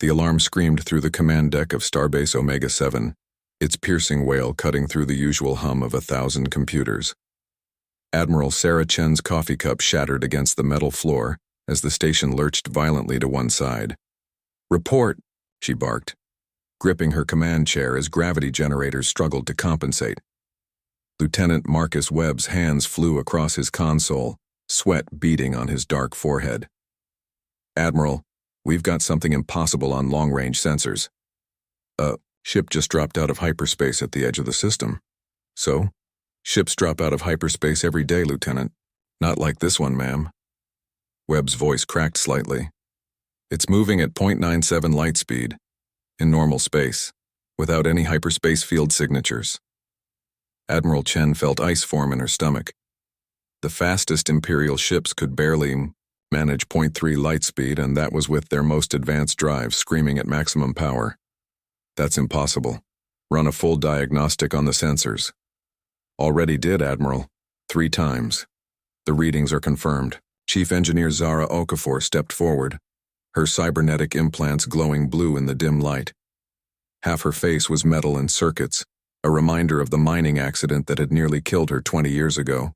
The alarm screamed through the command deck of Starbase Omega-7, its piercing wail cutting through the usual hum of 1,000 computers. Admiral Sarah Chen's coffee cup shattered against the metal floor as the station lurched violently to one side. "Report," she barked, gripping her command chair as gravity generators struggled to compensate. Lieutenant Marcus Webb's hands flew across his console, sweat beading on his dark forehead. "Admiral, we've got something impossible on long-range sensors." Ship just dropped out of hyperspace at the edge of the system." "So? Ships drop out of hyperspace every day, Lieutenant." "Not like this one, ma'am." Webb's voice cracked slightly. "It's moving at 0.97 light speed, in normal space, without any hyperspace field signatures." Admiral Chen felt ice form in her stomach. The fastest Imperial ships could barely manage 0.3 light speed, and that was with their most advanced drives screaming at maximum power. "That's impossible. Run a full diagnostic on the sensors." "Already did, Admiral. 3 times. The readings are confirmed." Chief Engineer Zara Okafor stepped forward, her cybernetic implants glowing blue in the dim light. Half her face was metal and circuits, a reminder of the mining accident that had nearly killed her 20 years ago.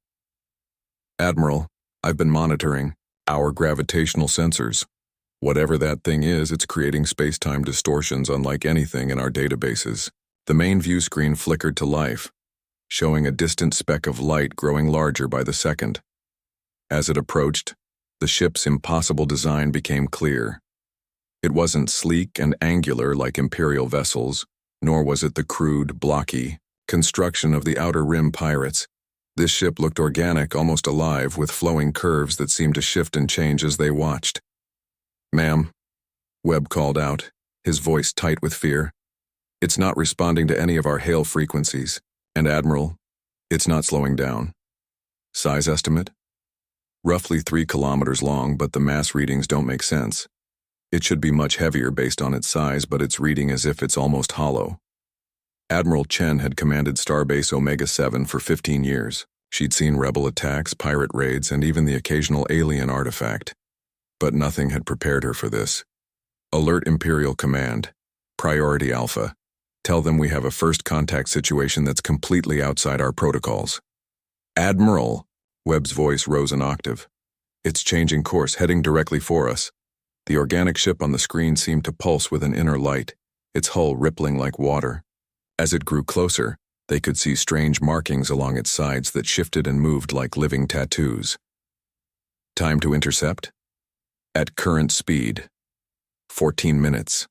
"Admiral, I've been monitoring our gravitational sensors. Whatever that thing is, it's creating space-time distortions unlike anything in our databases." The main view screen flickered to life, showing a distant speck of light growing larger by the second. As it approached, the ship's impossible design became clear. It wasn't sleek and angular like Imperial vessels, nor was it the crude, blocky construction of the Outer Rim pirates. This ship looked organic, almost alive, with flowing curves that seemed to shift and change as they watched. "Ma'am," Webb called out, his voice tight with fear. "It's not responding to any of our hail frequencies. And Admiral, it's not slowing down." "Size estimate?" "Roughly 3 kilometers long, but the mass readings don't make sense. It should be much heavier based on its size, but it's reading as if it's almost hollow." Admiral Chen had commanded Starbase Omega-7 for 15 years. She'd seen rebel attacks, pirate raids, and even the occasional alien artifact. But nothing had prepared her for this. "Alert Imperial Command. Priority Alpha. Tell them we have a first contact situation that's completely outside our protocols." "Admiral," Webb's voice rose an octave. "It's changing course, heading directly for us." The organic ship on the screen seemed to pulse with an inner light, its hull rippling like water. As it grew closer, they could see strange markings along its sides that shifted and moved like living tattoos. "Time to intercept?" "At current speed. 14 minutes.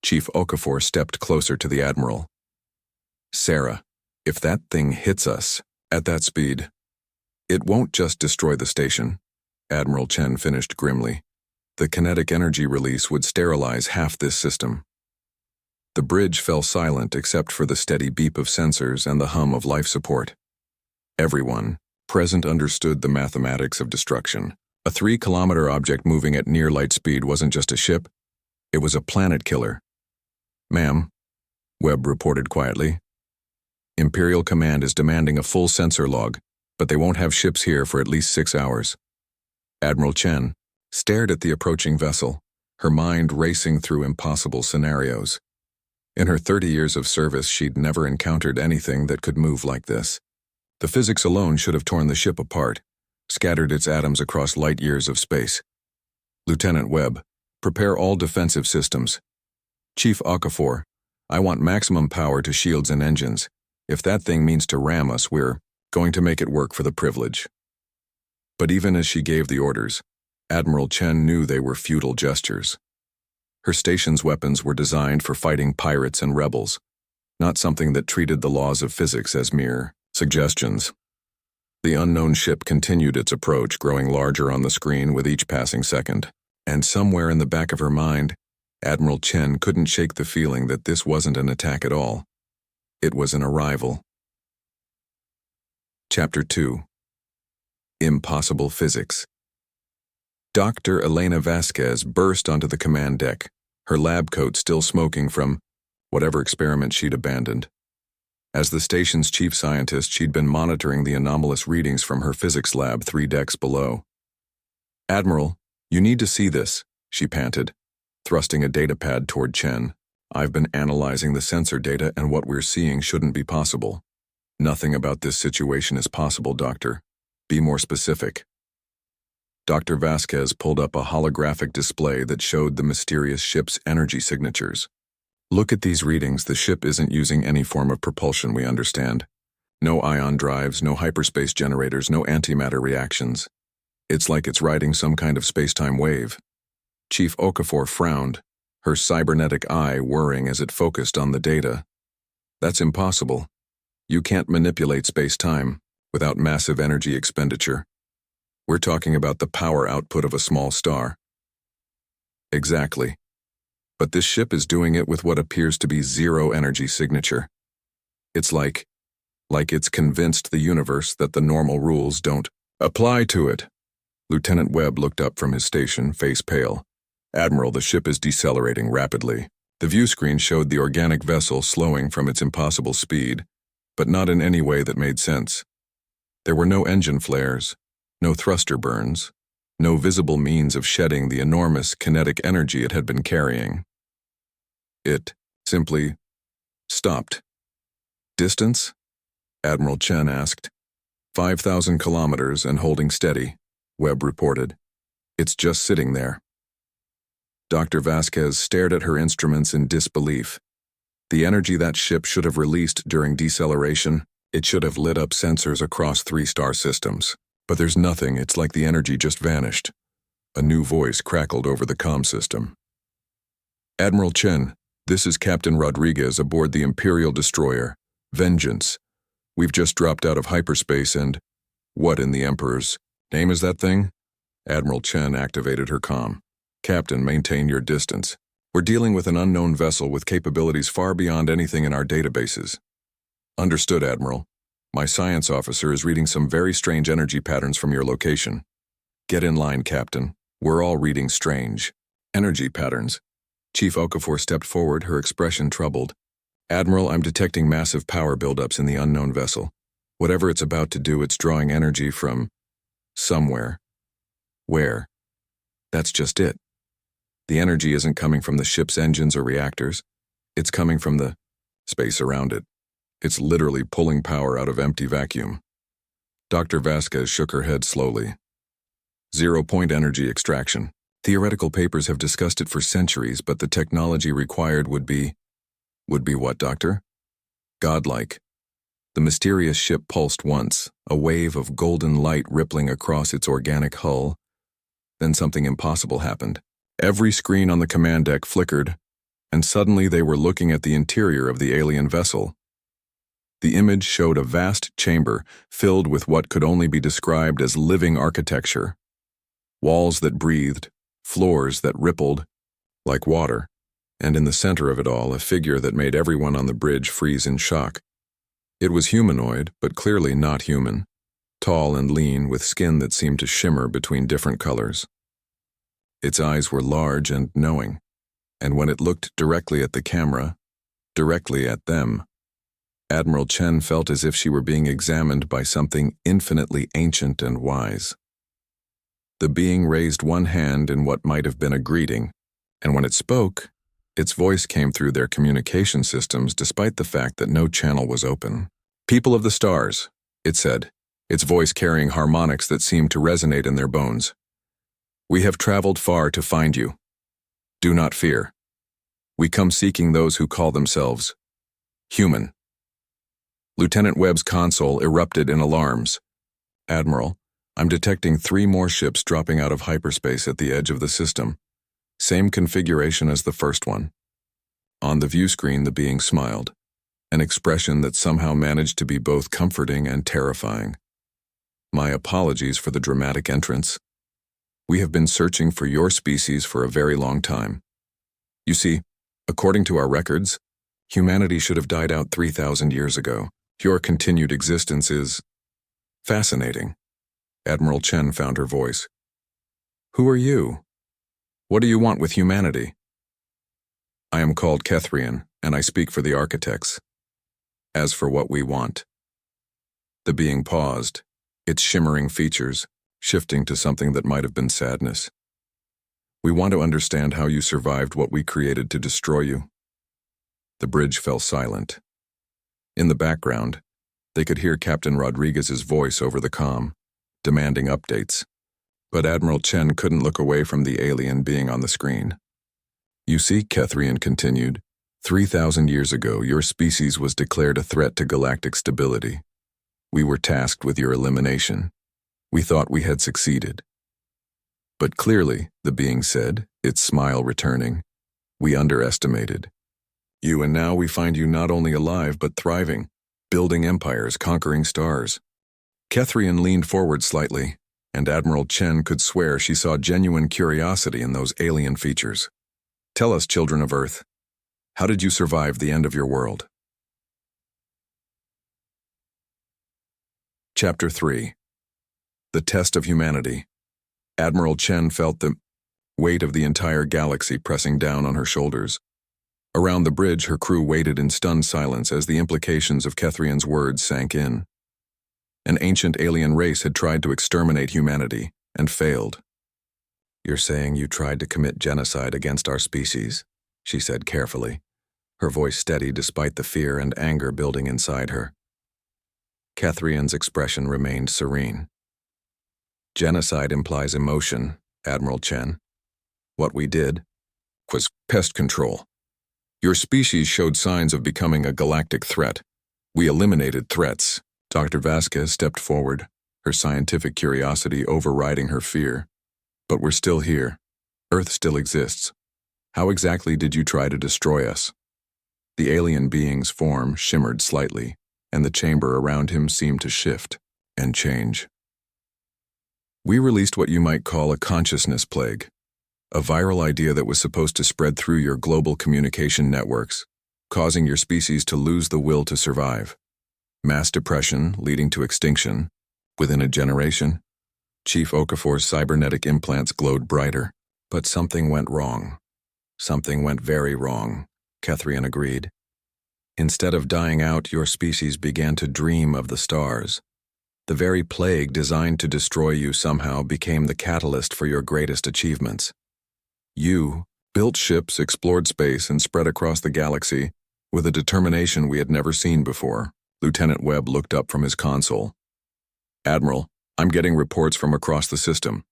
Chief Okafor stepped closer to the Admiral. "Sarah, if that thing hits us at that speed, it won't just destroy the station," Admiral Chen finished grimly. "The kinetic energy release would sterilize half this system." The bridge fell silent except for the steady beep of sensors and the hum of life support. Everyone present understood the mathematics of destruction. A 3-kilometer object moving at near light speed wasn't just a ship, it was a planet killer. "Ma'am," Webb reported quietly, "Imperial Command is demanding a full sensor log, but they won't have ships here for at least 6 hours." Admiral Chen stared at the approaching vessel, her mind racing through impossible scenarios. In her 30 years of service, she'd never encountered anything that could move like this. The physics alone should have torn the ship apart, scattered its atoms across light years of space. "Lieutenant Webb, prepare all defensive systems. Chief Okafor, I want maximum power to shields and engines. If that thing means to ram us, we're going to make it work for the privilege." But even as she gave the orders, Admiral Chen knew they were futile gestures. Her station's weapons were designed for fighting pirates and rebels, not something that treated the laws of physics as mere suggestions. The unknown ship continued its approach, growing larger on the screen with each passing second. And somewhere in the back of her mind, Admiral Chen couldn't shake the feeling that this wasn't an attack at all. It was an arrival. Chapter 2. Impossible Physics. Dr. Elena Vasquez burst onto the command deck, her lab coat still smoking from whatever experiment she'd abandoned. As the station's chief scientist, she'd been monitoring the anomalous readings from her physics lab 3 decks below. "Admiral, you need to see this," she panted. thrusting a datapad toward Chen. "I've been analyzing the sensor data, and what we're seeing shouldn't be possible." "Nothing about this situation is possible, Doctor. Be more specific." Dr. Vasquez pulled up a holographic display that showed the mysterious ship's energy signatures. "Look at these readings. The ship isn't using any form of propulsion, we understand. No ion drives, no hyperspace generators, no antimatter reactions. It's like it's riding some kind of space-time wave." Chief Okafor frowned, her cybernetic eye whirring as it focused on the data. "That's impossible. You can't manipulate space-time without massive energy expenditure. We're talking about the power output of a small star." "Exactly. But this ship is doing it with what appears to be zero energy signature. It's like it's convinced the universe that the normal rules don't apply to it." Lieutenant Webb looked up from his station, face pale. "Admiral, the ship is decelerating rapidly." The view screen showed the organic vessel slowing from its impossible speed, but not in any way that made sense. There were no engine flares, no thruster burns, no visible means of shedding the enormous kinetic energy it had been carrying. It simply stopped. "Distance?" Admiral Chen asked. 5,000 kilometers and holding steady," Webb reported. "It's just sitting there." Dr. Vasquez stared at her instruments in disbelief. The energy that ship should have released during deceleration, it should have lit up sensors across 3 star systems. But there's nothing. It's like the energy just vanished. A new voice crackled over the comm system. "Admiral Chen, this is Captain Rodriguez aboard the Imperial destroyer, Vengeance. We've just dropped out of hyperspace and—" "What in the Emperor's name is that thing?" Admiral Chen activated her comm. "Captain, maintain your distance. We're dealing with an unknown vessel with capabilities far beyond anything in our databases." "Understood, Admiral. My science officer is reading some very strange energy patterns from your location." "Get in line, Captain. We're all reading strange energy patterns." Chief Okafor stepped forward, her expression troubled. "Admiral, I'm detecting massive power buildups in the unknown vessel. Whatever it's about to do, it's drawing energy from somewhere. Where? That's just it. The energy isn't coming from the ship's engines or reactors. It's coming from the space around it. It's literally pulling power out of empty vacuum." Dr. Vasquez shook her head slowly. "Zero-point energy extraction. Theoretical papers have discussed it for centuries, but the technology required would be what, Doctor?" "Godlike." The mysterious ship pulsed once, a wave of golden light rippling across its organic hull. Then something impossible happened. Every screen on the command deck flickered, and suddenly they were looking at the interior of the alien vessel. The image showed a vast chamber filled with what could only be described as living architecture. Walls that breathed, floors that rippled like water, and in the center of it all, a figure that made everyone on the bridge freeze in shock. It was humanoid, but clearly not human, tall and lean with skin that seemed to shimmer between different colors. Its eyes were large and knowing, and when it looked directly at the camera, directly at them, Admiral Chen felt as if she were being examined by something infinitely ancient and wise. The being raised one hand in what might have been a greeting, and when it spoke, its voice came through their communication systems despite the fact that no channel was open. "People of the stars," it said, its voice carrying harmonics that seemed to resonate in their bones. "We have traveled far to find you. Do not fear. We come seeking those who call themselves human." Lieutenant Webb's console erupted in alarms. "Admiral, I'm detecting 3 more ships dropping out of hyperspace at the edge of the system. Same configuration as the first one." On the view screen, the being smiled, an expression that somehow managed to be both comforting and terrifying. "My apologies for the dramatic entrance. We have been searching for your species for a very long time. You see, according to our records, humanity should have died out 3,000 years ago. Your continued existence is fascinating." Admiral Chen found her voice. "Who are you? What do you want with humanity?" "I am called Kethrian, and I speak for the architects. As for what we want." The being paused, its shimmering features shifting to something that might have been sadness. We want to understand how you survived what we created to destroy you." The bridge fell silent. In the background, they could hear Captain Rodriguez's voice over the comm, demanding updates. But Admiral Chen couldn't look away from the alien being on the screen. "You see," Kethrian continued, 3,000 years ago, your species was declared a threat to galactic stability. We were tasked with your elimination. We thought we had succeeded. But clearly," the being said, its smile returning, "we underestimated you, and now we find you not only alive but thriving, building empires, conquering stars." Kethrian leaned forward slightly, and Admiral Chen could swear she saw genuine curiosity in those alien features. "Tell us, children of Earth, how did you survive the end of your world?" Chapter 3. The Test of Humanity. Admiral Chen felt the weight of the entire galaxy pressing down on her shoulders. Around the bridge, her crew waited in stunned silence as the implications of Kethrian's words sank in. An ancient alien race had tried to exterminate humanity, and failed. "You're saying you tried to commit genocide against our species?" she said carefully, her voice steady despite the fear and anger building inside her. Kethrian's expression remained serene. "Genocide implies emotion, Admiral Chen. What we did was pest control. Your species showed signs of becoming a galactic threat. We eliminated threats." Dr. Vasquez stepped forward, her scientific curiosity overriding her fear. "But we're still here. Earth still exists. How exactly did you try to destroy us?" The alien being's form shimmered slightly, and the chamber around him seemed to shift and change. "We released what you might call a consciousness plague, a viral idea that was supposed to spread through your global communication networks, causing your species to lose the will to survive. Mass depression leading to extinction within a generation." Chief Okafor's cybernetic implants glowed brighter. "But something went wrong. Something went very wrong," Kethrian agreed. "Instead of dying out, your species began to dream of the stars. The very plague designed to destroy you somehow became the catalyst for your greatest achievements. You built ships, explored space, and spread across the galaxy with a determination we had never seen before." Lieutenant Webb looked up from his console. "Admiral, I'm getting reports from across the system.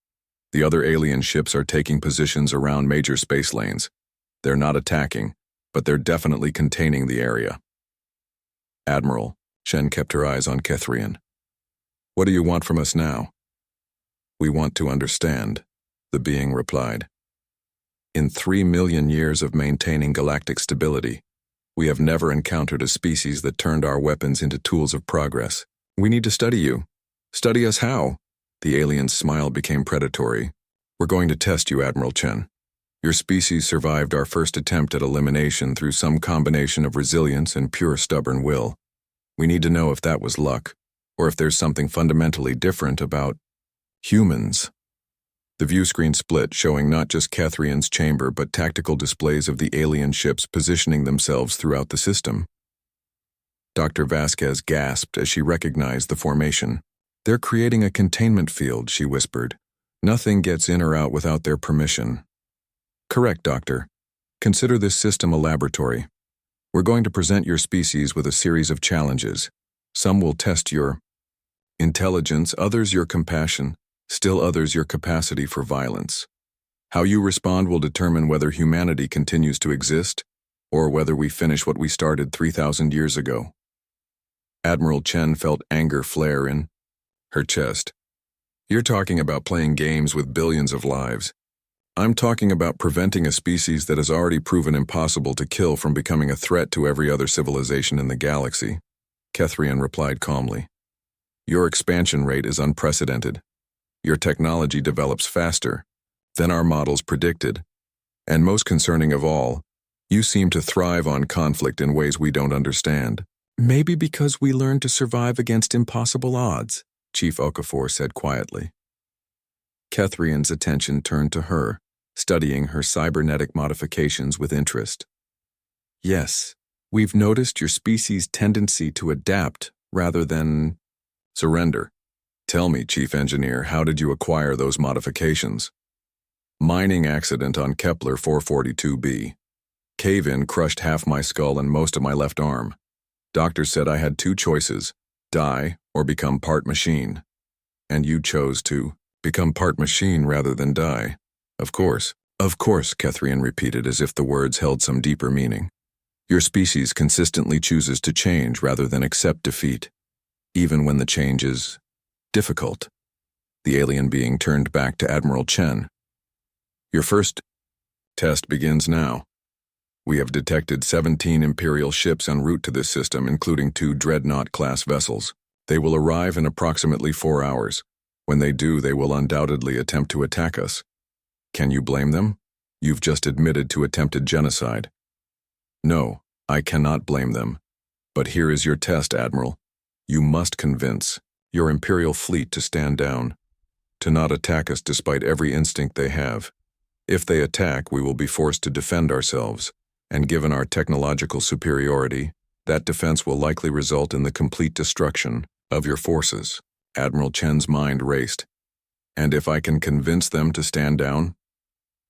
The other alien ships are taking positions around major space lanes. They're not attacking, but they're definitely containing the area." "Admiral," Shen kept her eyes on Kethrian. "What do you want from us now?" "We want to understand," the being replied. "In 3 million years of maintaining galactic stability, we have never encountered a species that turned our weapons into tools of progress. We need to study you. Study us how?" The alien's smile became predatory. "We're going to test you, Admiral Chen. Your species survived our first attempt at elimination through some combination of resilience and pure stubborn will. We need to know if that was luck, or if there's something fundamentally different about humans." The view screen split, showing not just Kethrian's chamber but tactical displays of the alien ships positioning themselves throughout the system. Dr. Vasquez gasped as she recognized the formation. "They're creating a containment field," she whispered. "Nothing gets in or out without their permission." "Correct, Doctor. Consider this system a laboratory. We're going to present your species with a series of challenges. Some will test your intelligence, others your compassion, still others your capacity for violence. How you respond will determine whether humanity continues to exist or whether we finish what we started 3,000 years ago." Admiral Chen felt anger flare in her chest. "You're talking about playing games with billions of lives. I'm talking about preventing a species that has already proven impossible to kill from becoming a threat to every other civilization in the galaxy," Kethrian replied calmly. "Your expansion rate is unprecedented. Your technology develops faster than our models predicted. And most concerning of all, you seem to thrive on conflict in ways we don't understand." "Maybe because we learned to survive against impossible odds," Chief Okafor said quietly. Kethrian's attention turned to her, studying her cybernetic modifications with interest. "Yes, we've noticed your species' tendency to adapt rather than surrender. Tell me, Chief Engineer, how did you acquire those modifications?" Mining accident on Kepler 442b. Cave-in crushed half my skull and most of my left arm. Doctor said I had two choices, die or become part machine. And you chose to become part machine rather than die. Of course, Catherine repeated as if the words held some deeper meaning. Your species consistently chooses to change rather than accept defeat, even when the change is difficult. The alien being turned back to Admiral Chen. Your first test begins now. We have detected 17 Imperial ships en route to this system, including 2 Dreadnought-class vessels. They will arrive in approximately 4 hours. When they do, they will undoubtedly attempt to attack us. Can you blame them? You've just admitted to attempted genocide. No, I cannot blame them. But here is your test, Admiral. You must convince your Imperial fleet to stand down, to not attack us despite every instinct they have. If they attack, we will be forced to defend ourselves, and given our technological superiority, that defense will likely result in the complete destruction of your forces. Admiral Chen's mind raced. And if I can convince them to stand down?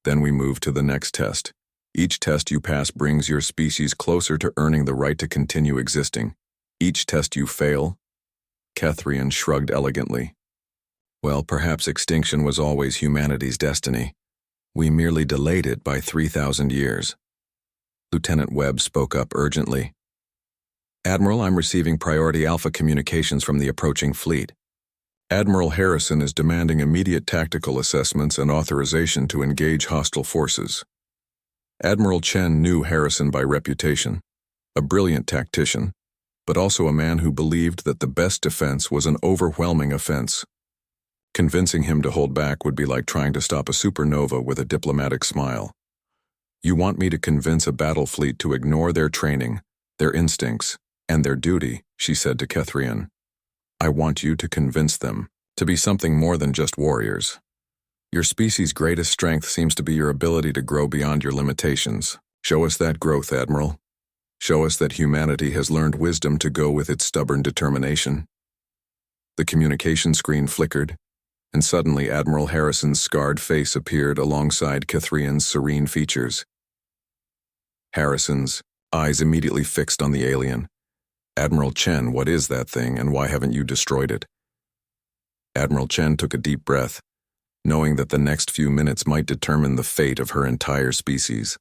Then we move to the next test. Each test you pass brings your species closer to earning the right to continue existing. Each test you fail? Catherine shrugged elegantly. Well, perhaps extinction was always humanity's destiny. We merely delayed it by 3,000 years. Lieutenant Webb spoke up urgently. Admiral, I'm receiving priority Alpha communications from the approaching fleet. Admiral Harrison is demanding immediate tactical assessments and authorization to engage hostile forces. Admiral Chen knew Harrison by reputation, a brilliant tactician, but also a man who believed that the best defense was an overwhelming offense. Convincing him to hold back would be like trying to stop a supernova with a diplomatic smile. You want me to convince a battle fleet to ignore their training, their instincts, and their duty, she said to Catherine. I want you to convince them to be something more than just warriors. Your species' greatest strength seems to be your ability to grow beyond your limitations. Show us that growth, Admiral. Show us that humanity has learned wisdom to go with its stubborn determination. The communication screen flickered, and suddenly Admiral Harrison's scarred face appeared alongside Catherine's serene features. Harrison's eyes immediately fixed on the alien. Admiral Chen, what is that thing, and why haven't you destroyed it? Admiral Chen took a deep breath, knowing that the next few minutes might determine the fate of her entire species.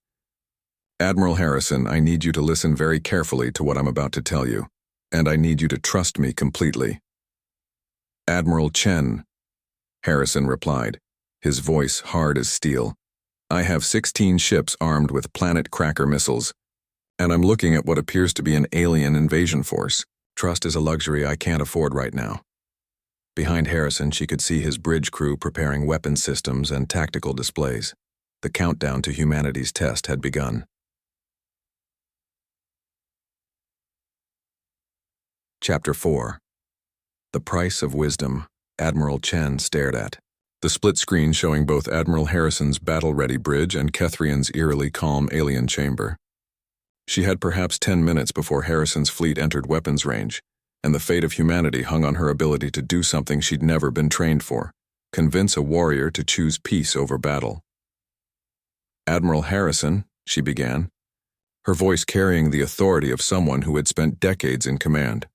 Admiral Harrison, I need you to listen very carefully to what I'm about to tell you, and I need you to trust me completely. Admiral Chen, Harrison replied, his voice hard as steel. I have 16 ships armed with planet cracker missiles, and I'm looking at what appears to be an alien invasion force. Trust is a luxury I can't afford right now. Behind Harrison, she could see his bridge crew preparing weapon systems and tactical displays. The countdown to humanity's test had begun. Chapter 4. The Price of Wisdom. Admiral Chen stared at. The split screen showing both Admiral Harrison's battle-ready bridge and Catherine's eerily calm alien chamber. She had perhaps 10 minutes before Harrison's fleet entered weapons range, and the fate of humanity hung on her ability to do something she'd never been trained for, convince a warrior to choose peace over battle. Admiral Harrison, she began, her voice carrying the authority of someone who had spent decades in command.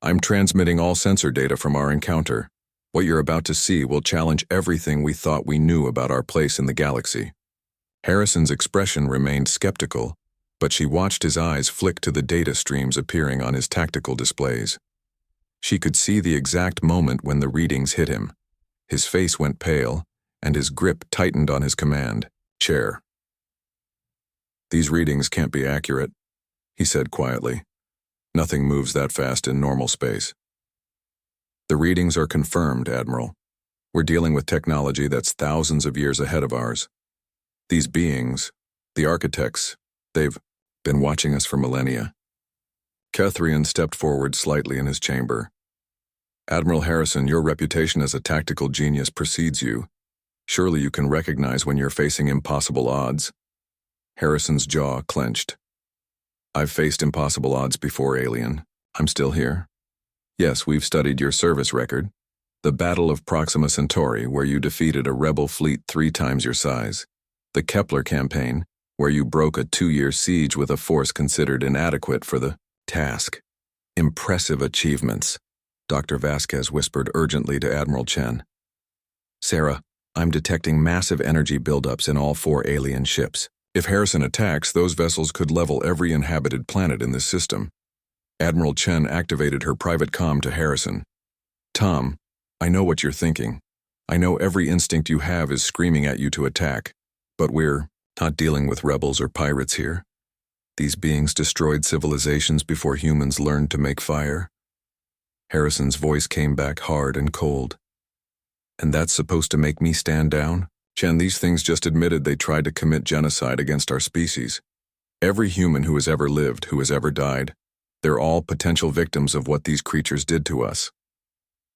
I'm transmitting all sensor data from our encounter. What you're about to see will challenge everything we thought we knew about our place in the galaxy. Harrison's expression remained skeptical, but she watched his eyes flick to the data streams appearing on his tactical displays. She could see the exact moment when the readings hit him. His face went pale, and his grip tightened on his command chair. These readings can't be accurate, he said quietly. Nothing moves that fast in normal space. The readings are confirmed, Admiral. We're dealing with technology that's thousands of years ahead of ours. These beings, the architects, they've been watching us for millennia. Catherine stepped forward slightly in his chamber. Admiral Harrison, your reputation as a tactical genius precedes you. Surely you can recognize when you're facing impossible odds. Harrison's jaw clenched. I've faced impossible odds before, alien. I'm still here. Yes, we've studied your service record. The Battle of Proxima Centauri, where you defeated a rebel fleet 3 times your size. The Kepler campaign, where you broke a 2-year siege with a force considered inadequate for the task. Impressive achievements, Dr. Vasquez whispered urgently to Admiral Chen. Sarah, I'm detecting massive energy buildups in all 4 alien ships. If Harrison attacks, those vessels could level every inhabited planet in this system. Admiral Chen activated her private comm to Harrison. Tom, I know what you're thinking. I know every instinct you have is screaming at you to attack, but we're not dealing with rebels or pirates here. These beings destroyed civilizations before humans learned to make fire. Harrison's voice came back hard and cold. And that's supposed to make me stand down? Chen, these things just admitted they tried to commit genocide against our species. Every human who has ever lived, who has ever died, they're all potential victims of what these creatures did to us.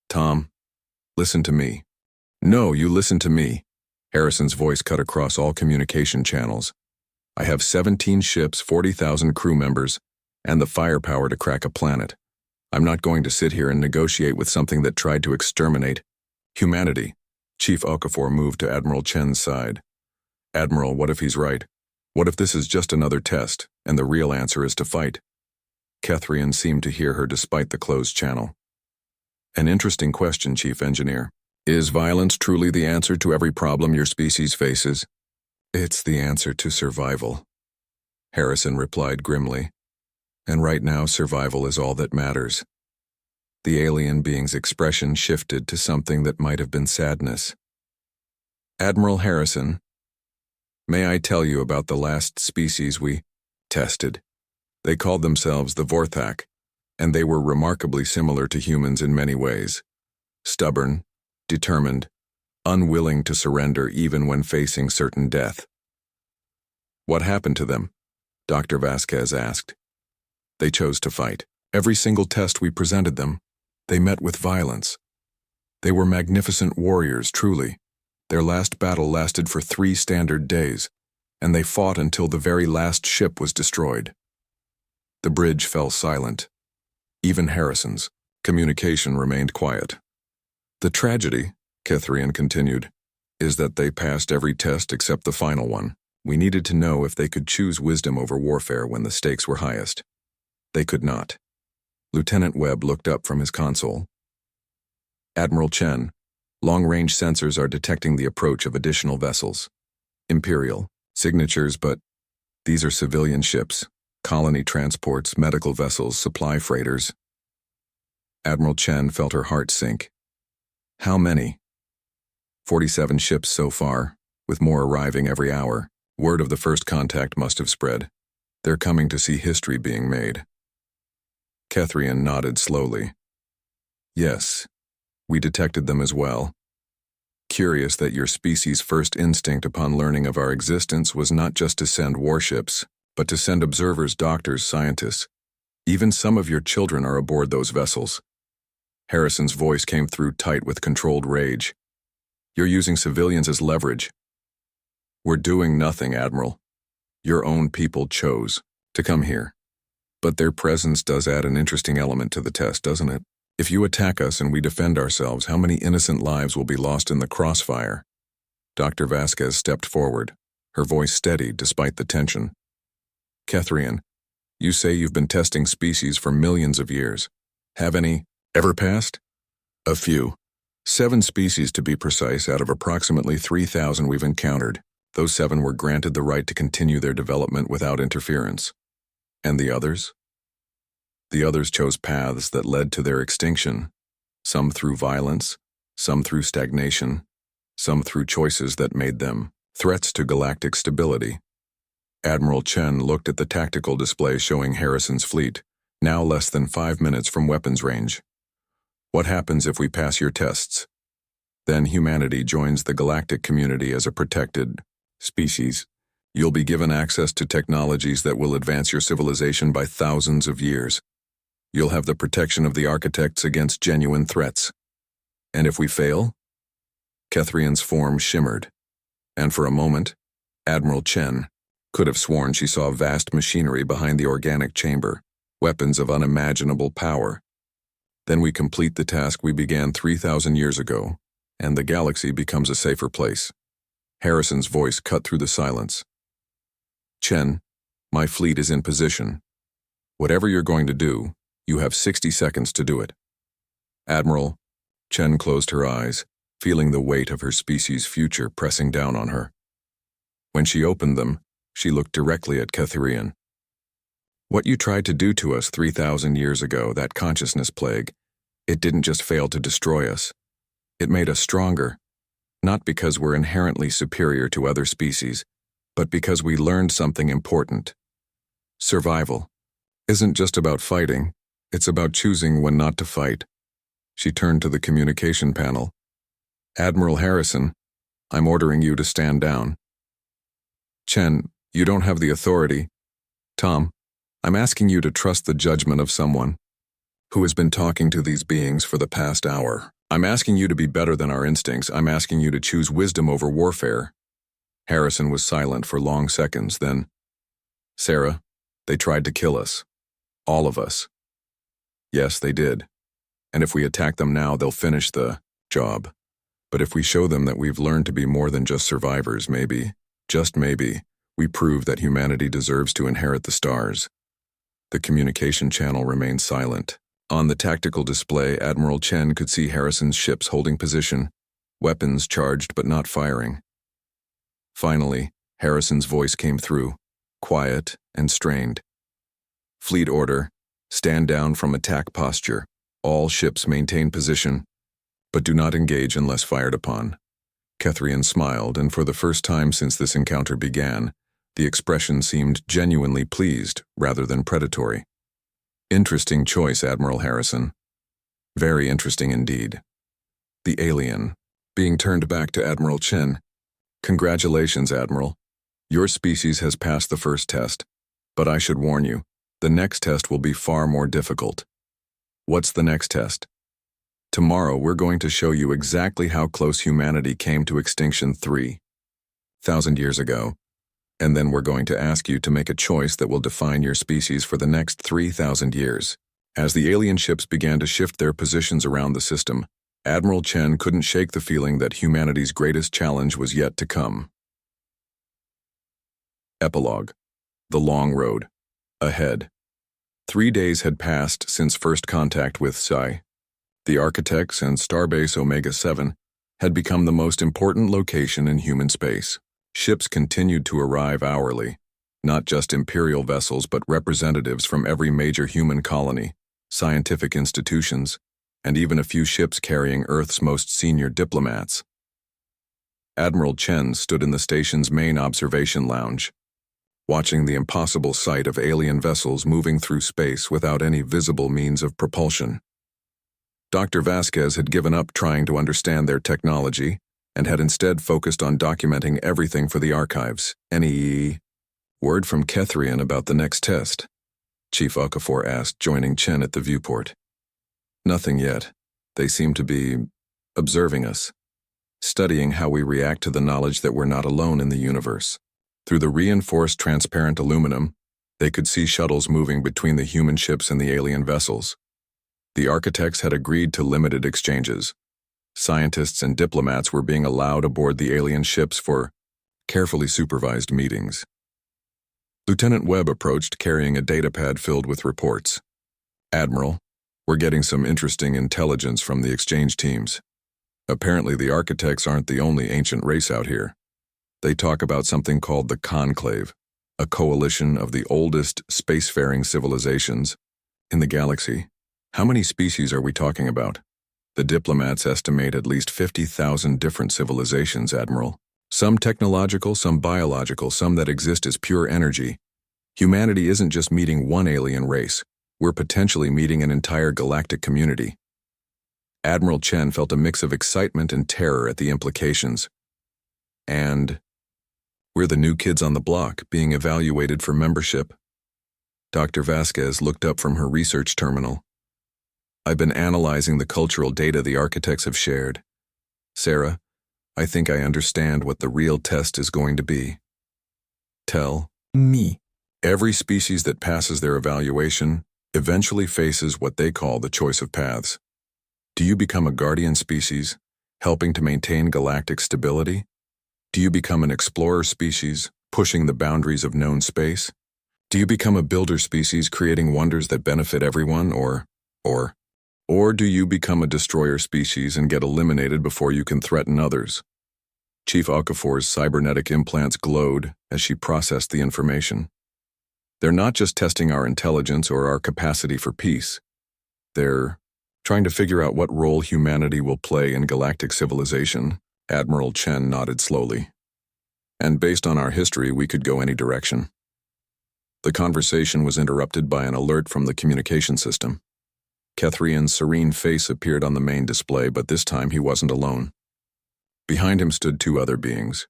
Tom, listen to me. No, you listen to me. Harrison's voice cut across all communication channels. I have 17 ships, 40,000 crew members, and the firepower to crack a planet. I'm not going to sit here and negotiate with something that tried to exterminate humanity. Chief Okafor moved to Admiral Chen's side. Admiral, what if he's right? What if this is just another test, and the real answer is to fight? Kethrian seemed to hear her despite the closed channel. An interesting question, Chief Engineer. Is violence truly the answer to every problem your species faces? It's the answer to survival, Harrison replied grimly. And right now, survival is all that matters. The alien being's expression shifted to something that might have been sadness. Admiral Harrison, may I tell you about the last species we tested? They called themselves the Vorthak, and they were remarkably similar to humans in many ways. Stubborn, determined, unwilling to surrender even when facing certain death. What happened to them? Dr. Vasquez asked. They chose to fight. Every single test we presented them, they met with violence. They were magnificent warriors, truly. Their last battle lasted for 3 standard days, and they fought until the very last ship was destroyed. The bridge fell silent. Even Harrison's communication remained quiet. The tragedy, Kethrian continued, is that they passed every test except the final one. We needed to know if they could choose wisdom over warfare when the stakes were highest. They could not. Lieutenant Webb looked up from his console. Admiral Chen, long-range sensors are detecting the approach of additional vessels. Imperial, signatures, but these are civilian ships, colony transports, medical vessels, supply freighters. Admiral Chen felt her heart sink. How many? 47 ships so far, with more arriving every hour. Word of the first contact must have spread. They're coming to see history being made. Kethrian nodded slowly. Yes, we detected them as well. Curious that your species' first instinct upon learning of our existence was not just to send warships, but to send observers, doctors, scientists. Even some of your children are aboard those vessels. Harrison's voice came through tight with controlled rage. You're using civilians as leverage. We're doing nothing, Admiral. Your own people chose to come here. But their presence does add an interesting element to the test, doesn't it? If you attack us and we defend ourselves, how many innocent lives will be lost in the crossfire? Dr. Vasquez stepped forward, her voice steady despite the tension. Kethrian, you say you've been testing species for millions of years. Have any ever passed? A few. 7 species to be precise out of approximately 3,000 we've encountered. Those 7 were granted the right to continue their development without interference. And the others? The others chose paths that led to their extinction, some through violence, some through stagnation, some through choices that made them threats to galactic stability. Admiral Chen looked at the tactical display showing Harrison's fleet, now less than 5 minutes from weapons range. What happens if we pass your tests? Then humanity joins the galactic community as a protected species. You'll be given access to technologies that will advance your civilization by thousands of years. You'll have the protection of the architects against genuine threats. And if we fail? Kethrian's form shimmered, and for a moment, Admiral Chen could have sworn she saw vast machinery behind the organic chamber, weapons of unimaginable power. Then we complete the task we began 3,000 years ago, and the galaxy becomes a safer place. Harrison's voice cut through the silence. Chen, my fleet is in position. Whatever you're going to do, you have 60 seconds to do it. Admiral, Chen closed her eyes, feeling the weight of her species' future pressing down on her. When she opened them, she looked directly at Catherian. What you tried to do to us 3,000 years ago, that consciousness plague, it didn't just fail to destroy us. It made us stronger, not because we're inherently superior to other species, but because we learned something important. Survival isn't just about fighting, it's about choosing when not to fight. She turned to the communication panel. Admiral Harrison, I'm ordering you to stand down. Chen, you don't have the authority. Tom, I'm asking you to trust the judgment of someone who has been talking to these beings for the past hour. I'm asking you to be better than our instincts. I'm asking you to choose wisdom over warfare. Harrison was silent for long seconds, then, Sarah, they tried to kill us. All of us. Yes, they did. And if we attack them now, they'll finish the job. But if we show them that we've learned to be more than just survivors, maybe, just maybe, we prove that humanity deserves to inherit the stars. The communication channel remained silent. On the tactical display, Admiral Chen could see Harrison's ships holding position, weapons charged but not firing. Finally, Harrison's voice came through, quiet and strained. Fleet order, stand down from attack posture. All ships maintain position, but do not engage unless fired upon. Catherian smiled, and for the first time since this encounter began, the expression seemed genuinely pleased rather than predatory. Interesting choice, Admiral Harrison. Very interesting indeed. The alien, being turned back to Admiral Chen. Congratulations, Admiral. Your species has passed the first test, but I should warn you, the next test will be far more difficult. What's the next test? Tomorrow we're going to show you exactly how close humanity came to extinction 3,000 years ago, and then we're going to ask you to make a choice that will define your species for the next 3,000 years. As the alien ships began to shift their positions around the system, Admiral Chen couldn't shake the feeling that humanity's greatest challenge was yet to come. Epilogue. The long road. Ahead. 3 days had passed since first contact with Sci. The Architects and Starbase Omega-7 had become the most important location in human space. Ships continued to arrive hourly, not just imperial vessels but representatives from every major human colony, scientific institutions, and even a few ships carrying Earth's most senior diplomats. Admiral Chen stood in the station's main observation lounge, watching the impossible sight of alien vessels moving through space without any visible means of propulsion. Dr. Vasquez had given up trying to understand their technology and had instead focused on documenting everything for the archives. Any word from Catherian about the next test? Chief Okafor asked, joining Chen at the viewport. Nothing yet. They seem to be observing us, studying how we react to the knowledge that we're not alone in the universe. Through the reinforced transparent aluminum, they could see shuttles moving between the human ships and the alien vessels. The architects had agreed to limited exchanges. Scientists and diplomats were being allowed aboard the alien ships for carefully supervised meetings. Lieutenant Webb approached carrying a datapad filled with reports. Admiral, we're getting some interesting intelligence from the exchange teams. Apparently the architects aren't the only ancient race out here. They talk about something called the Conclave, a coalition of the oldest spacefaring civilizations in the galaxy. How many species are we talking about? The diplomats estimate at least 50,000 different civilizations, Admiral. Some technological, some biological, some that exist as pure energy. Humanity isn't just meeting one alien race. We're potentially meeting an entire galactic community. Admiral Chen felt a mix of excitement and terror at the implications. And we're the new kids on the block being evaluated for membership. Dr. Vasquez looked up from her research terminal. I've been analyzing the cultural data the architects have shared. Sarah, I think I understand what the real test is going to be. Tell me. Every species that passes their evaluation eventually faces what they call the choice of paths. Do you become a guardian species, helping to maintain galactic stability? Do you become an explorer species, pushing the boundaries of known space? Do you become a builder species, creating wonders that benefit everyone, or do you become a destroyer species and get eliminated before you can threaten others? Chief Okafor's cybernetic implants glowed as she processed the information. They're not just testing our intelligence or our capacity for peace. They're trying to figure out what role humanity will play in galactic civilization. Admiral Chen nodded slowly. And based on our history, we could go any direction. The conversation was interrupted by an alert from the communication system. Kethrian's serene face appeared on the main display, but this time he wasn't alone. Behind him stood two other beings,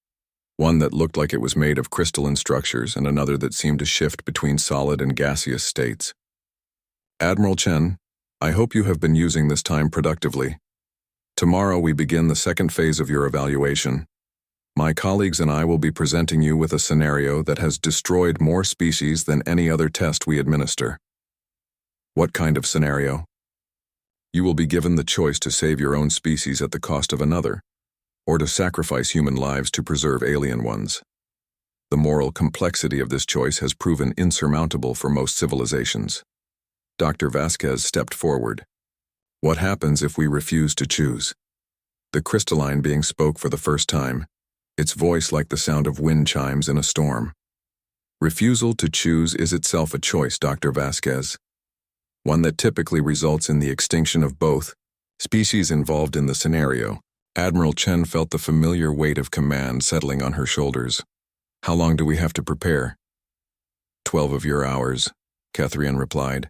one that looked like it was made of crystalline structures and another that seemed to shift between solid and gaseous states. Admiral Chen, I hope you have been using this time productively. Tomorrow we begin the second phase of your evaluation. My colleagues and I will be presenting you with a scenario that has destroyed more species than any other test we administer. What kind of scenario? You will be given the choice to save your own species at the cost of another, or to sacrifice human lives to preserve alien ones. The moral complexity of this choice has proven insurmountable for most civilizations. Dr. Vasquez stepped forward. What happens if we refuse to choose? The crystalline being spoke for the first time, its voice like the sound of wind chimes in a storm. Refusal to choose is itself a choice, Dr. Vasquez. One that typically results in the extinction of both species involved in the scenario. Admiral Chen felt the familiar weight of command settling on her shoulders. How long do we have to prepare? 12 of your hours, Kethrian replied.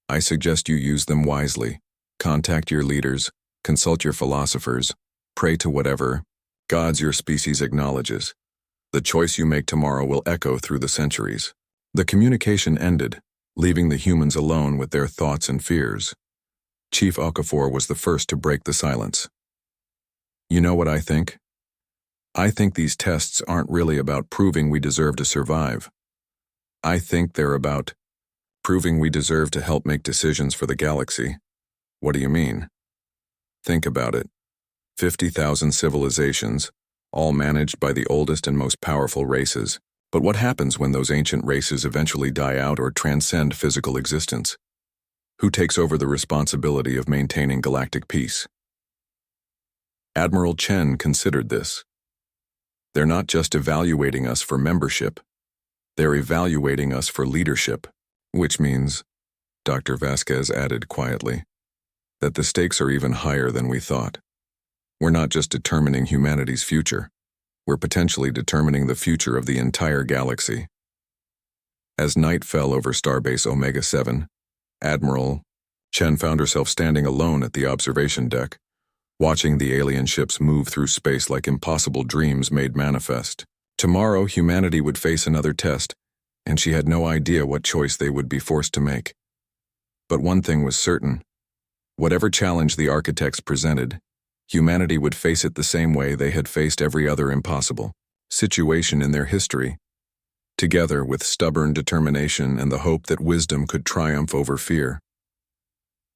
I suggest you use them wisely. Contact your leaders, consult your philosophers, pray to whatever gods your species acknowledges. The choice you make tomorrow will echo through the centuries. The communication ended, leaving the humans alone with their thoughts and fears. Chief Okafor was the first to break the silence. You know what I think? I think these tests aren't really about proving we deserve to survive. I think they're about proving we deserve to help make decisions for the galaxy. What do you mean? Think about it. 50,000 civilizations, all managed by the oldest and most powerful races. But what happens when those ancient races eventually die out or transcend physical existence? Who takes over the responsibility of maintaining galactic peace? Admiral Chen considered this. They're not just evaluating us for membership, they're evaluating us for leadership, which means, Dr. Vasquez added quietly, that the stakes are even higher than we thought. We're not just determining humanity's future, we're potentially determining the future of the entire galaxy. As night fell over Starbase Omega-7, Admiral Chen found herself standing alone at the observation deck, watching the alien ships move through space like impossible dreams made manifest. Tomorrow, humanity would face another test, and she had no idea what choice they would be forced to make. But one thing was certain. Whatever challenge the architects presented, humanity would face it the same way they had faced every other impossible situation in their history, together with stubborn determination and the hope that wisdom could triumph over fear.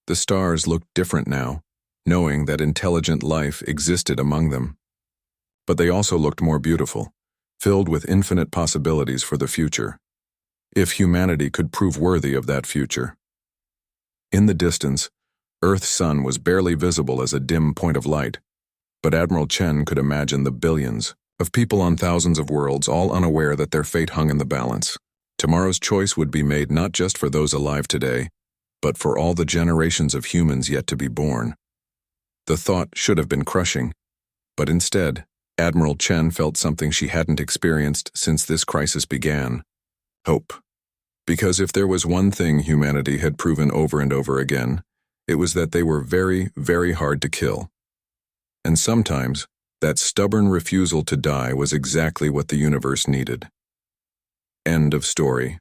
The stars looked different now, knowing that intelligent life existed among them. But they also looked more beautiful, filled with infinite possibilities for the future, if humanity could prove worthy of that future. In the distance, Earth's sun was barely visible as a dim point of light, but Admiral Chen could imagine the billions of people on thousands of worlds, all unaware that their fate hung in the balance. Tomorrow's choice would be made not just for those alive today, but for all the generations of humans yet to be born. The thought should have been crushing, but instead, Admiral Chen felt something she hadn't experienced since this crisis began: hope. Because if there was one thing humanity had proven over and over again, it was that they were very, very hard to kill. And sometimes, that stubborn refusal to die was exactly what the universe needed. End of story.